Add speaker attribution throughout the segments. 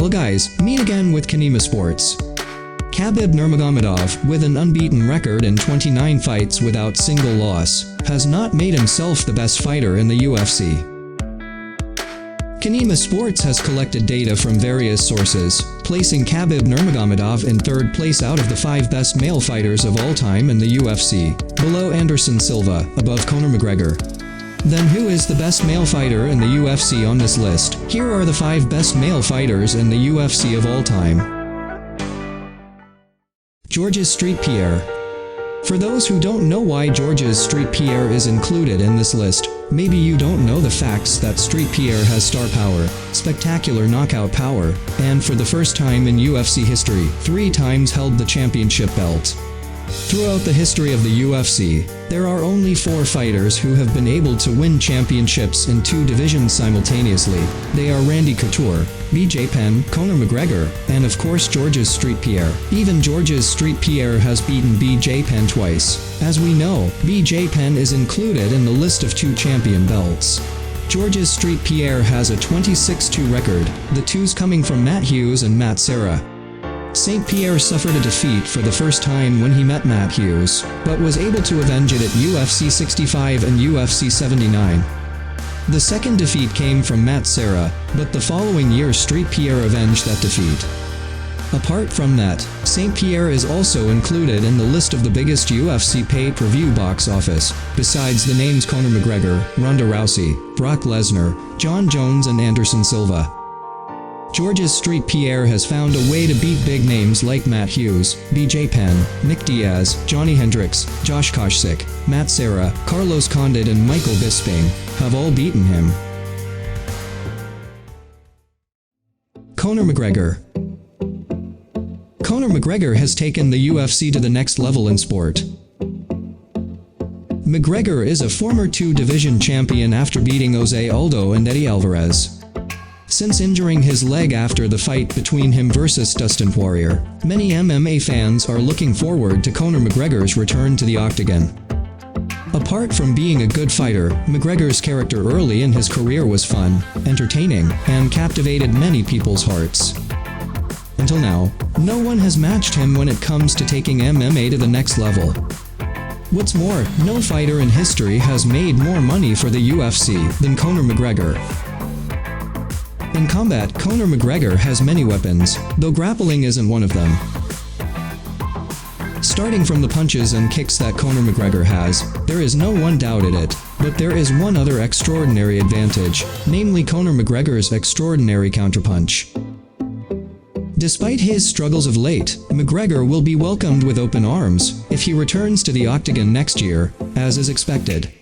Speaker 1: Well guys, meet again with Qinima Sports. Khabib Nurmagomedov, with an unbeaten record in 29 fights without single loss, has not made himself the best fighter in the UFC. Qinima Sports has collected data from various sources, placing Khabib Nurmagomedov in third place out of the 5 best male fighters of all time in the UFC, below Anderson Silva, above Conor McGregor. Then who is the best male fighter in the UFC on this list? Here are the 5 best male fighters in the UFC of all time. Georges St Pierre. For those who don't know why Georges St Pierre is included in this list, maybe you don't know the facts that St Pierre has star power, spectacular knockout power, and for the first time in UFC history, 3 times held the championship belt. Throughout the history of the UFC, there are only 4 fighters who have been able to win championships in 2 divisions simultaneously. They are Randy Couture, BJ Penn, Conor McGregor, and of course Georges St Pierre. Even Georges St Pierre has beaten BJ Penn twice. As we know, BJ Penn is included in the list of 2 champion belts. Georges St Pierre has a 26-2 record, the 2s coming from Matt Hughes and Matt Serra. St Pierre suffered a defeat for the first time when he met Matt Hughes, but was able to avenge it at UFC 65 and UFC 79. The second defeat came from Matt Serra, but the following year St Pierre avenged that defeat. Apart from that, St Pierre is also included in the list of the biggest UFC pay-per-view box office, besides the names Conor McGregor, Ronda Rousey, Brock Lesnar, Jon Jones and Anderson Silva. Georges St Pierre has found a way to beat big names like Matt Hughes, BJ Penn, Nick Diaz, Johnny Hendricks, Josh Koscheck, Matt Serra, Carlos Condit and Michael Bisping, have all beaten him. Conor McGregor. Conor McGregor has taken the UFC to the next level in sport. McGregor is a former 2-division champion after beating Jose Aldo and Eddie Alvarez. Since injuring his leg after the fight between him versus Dustin Poirier, many MMA fans are looking forward to Conor McGregor's return to the octagon. Apart from being a good fighter, McGregor's character early in his career was fun, entertaining, and captivated many people's hearts. Until now, no one has matched him when it comes to taking MMA to the next level. What's more, no fighter in history has made more money for the UFC than Conor McGregor. In combat, Conor McGregor has many weapons, though grappling isn't one of them. Starting from the punches and kicks that Conor McGregor has, there is no one doubted it, but there is one other extraordinary advantage, namely Conor McGregor's extraordinary counterpunch. Despite his struggles of late, McGregor will be welcomed with open arms if he returns to the octagon next year, as is expected.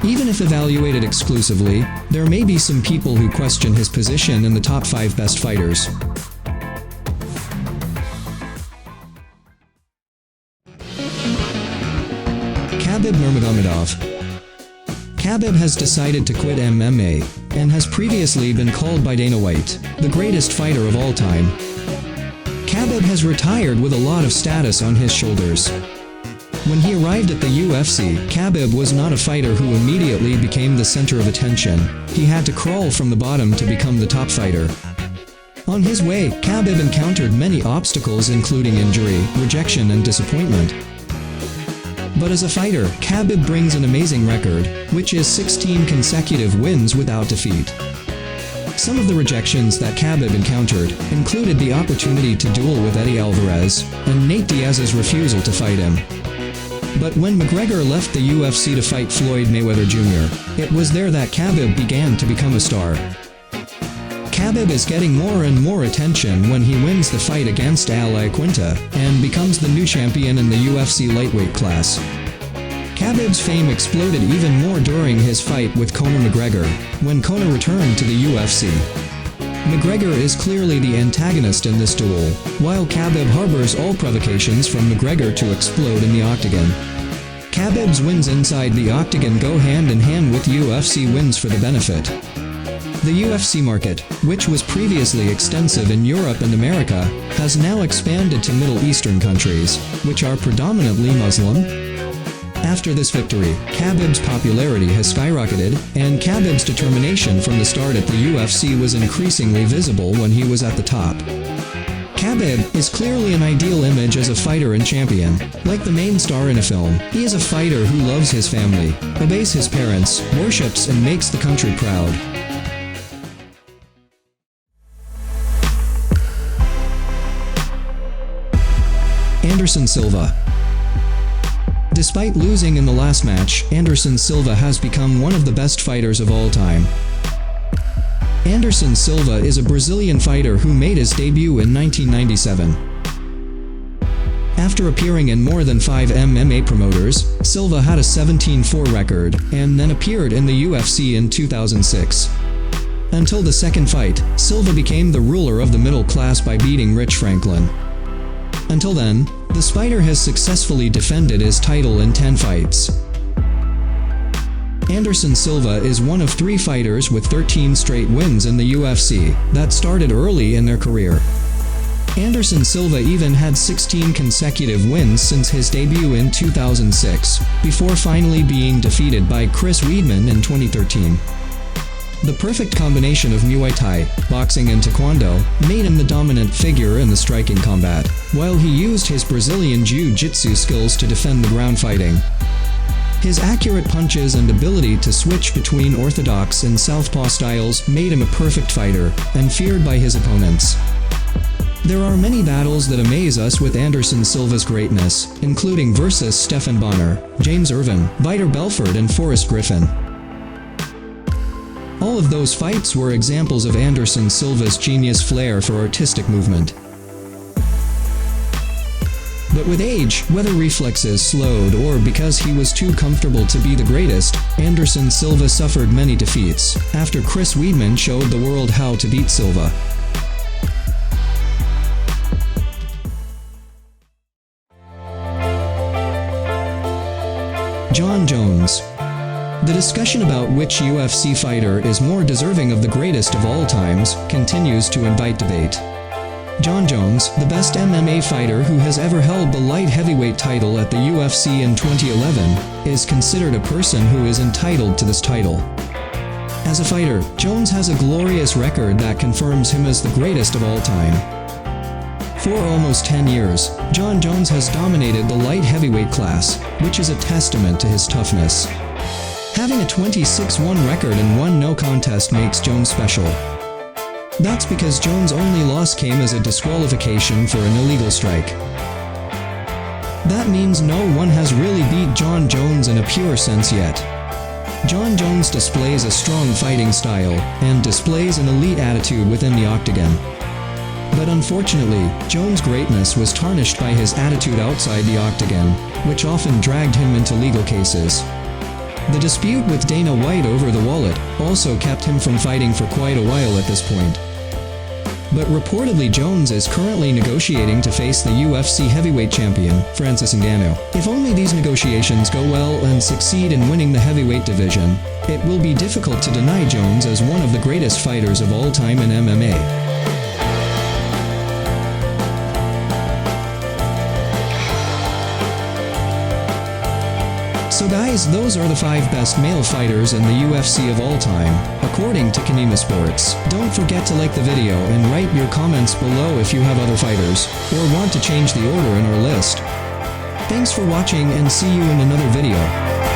Speaker 1: Even if evaluated exclusively, there may be some people who question his position in the top 5 best fighters. Khabib Nurmagomedov. Khabib has decided to quit MMA, and has previously been called by Dana White the greatest fighter of all time. Khabib has retired with a lot of status on his shoulders. When he arrived at the UFC, Khabib was not a fighter who immediately became the center of attention. He had to crawl from the bottom to become the top fighter. On his way, Khabib encountered many obstacles including injury, rejection and disappointment. But as a fighter, Khabib brings an amazing record, which is 16 consecutive wins without defeat. Some of the rejections that Khabib encountered included the opportunity to duel with Eddie Alvarez, and Nate Diaz's refusal to fight him. But when McGregor left the UFC to fight Floyd Mayweather Jr., it was there that Khabib began to become a star. Khabib is getting more and more attention when he wins the fight against Al Iaquinta and becomes the new champion in the UFC lightweight class. Khabib's fame exploded even more during his fight with Conor McGregor, when Conor returned to the UFC. McGregor is clearly the antagonist in this duel, while Khabib harbors all provocations from McGregor to explode in the octagon. Khabib's wins inside the octagon go hand in hand with UFC wins for the benefit. The UFC market, which was previously extensive in Europe and America, has now expanded to Middle Eastern countries, which are predominantly Muslim. After this victory, Khabib's popularity has skyrocketed, and Khabib's determination from the start at the UFC was increasingly visible when he was at the top. Khabib is clearly an ideal image as a fighter and champion. Like the main star in a film, he is a fighter who loves his family, obeys his parents, worships and makes the country proud. Anderson Silva. Despite losing in the last match, Anderson Silva has become one of the best fighters of all time. Anderson Silva is a Brazilian fighter who made his debut in 1997. After appearing in more than 5 MMA promoters, Silva had a 17-4 record, and then appeared in the UFC in 2006. Until the second fight, Silva became the ruler of the middle class by beating Rich Franklin. Until then, the Spider has successfully defended his title in 10 fights. Anderson Silva is one of 3 fighters with 13 straight wins in the UFC that started early in their career. Anderson Silva even had 16 consecutive wins since his debut in 2006, before finally being defeated by Chris Weidman in 2013. The perfect combination of Muay Thai, boxing and Taekwondo made him the dominant figure in the striking combat, while he used his Brazilian Jiu-Jitsu skills to defend the ground fighting. His accurate punches and ability to switch between orthodox and southpaw styles made him a perfect fighter, and feared by his opponents. There are many battles that amaze us with Anderson Silva's greatness, including versus Stephan Bonnar, James Irvin, Vitor Belfort and Forrest Griffin. All of those fights were examples of Anderson Silva's genius flair for artistic movement. But with age, whether reflexes slowed or because he was too comfortable to be the greatest, Anderson Silva suffered many defeats, after Chris Weidman showed the world how to beat Silva. Jon Jones. The discussion about which UFC fighter is more deserving of the greatest of all times continues to invite debate. Jon Jones, the best MMA fighter who has ever held the light heavyweight title at the UFC in 2011, is considered a person who is entitled to this title. As a fighter, Jones has a glorious record that confirms him as the greatest of all time. For almost 10 years, Jon Jones has dominated the light heavyweight class, which is a testament to his toughness. Having a 26-1 record and 1 no contest makes Jones special. That's because Jones' only loss came as a disqualification for an illegal strike. That means no one has really beat Jon Jones in a pure sense yet. Jon Jones displays a strong fighting style, and displays an elite attitude within the octagon. But unfortunately, Jones' greatness was tarnished by his attitude outside the octagon, which often dragged him into legal cases. The dispute with Dana White over the wallet also kept him from fighting for quite a while at this point. But reportedly Jones is currently negotiating to face the UFC heavyweight champion, Francis Ngannou. If only these negotiations go well and succeed in winning the heavyweight division, it will be difficult to deny Jones as one of the greatest fighters of all time in MMA. So guys, those are the 5 best male fighters in the UFC of all time, according to Qinima Sports. Don't forget to like the video and write your comments below if you have other fighters, or want to change the order in our list. Thanks for watching and see you in another video.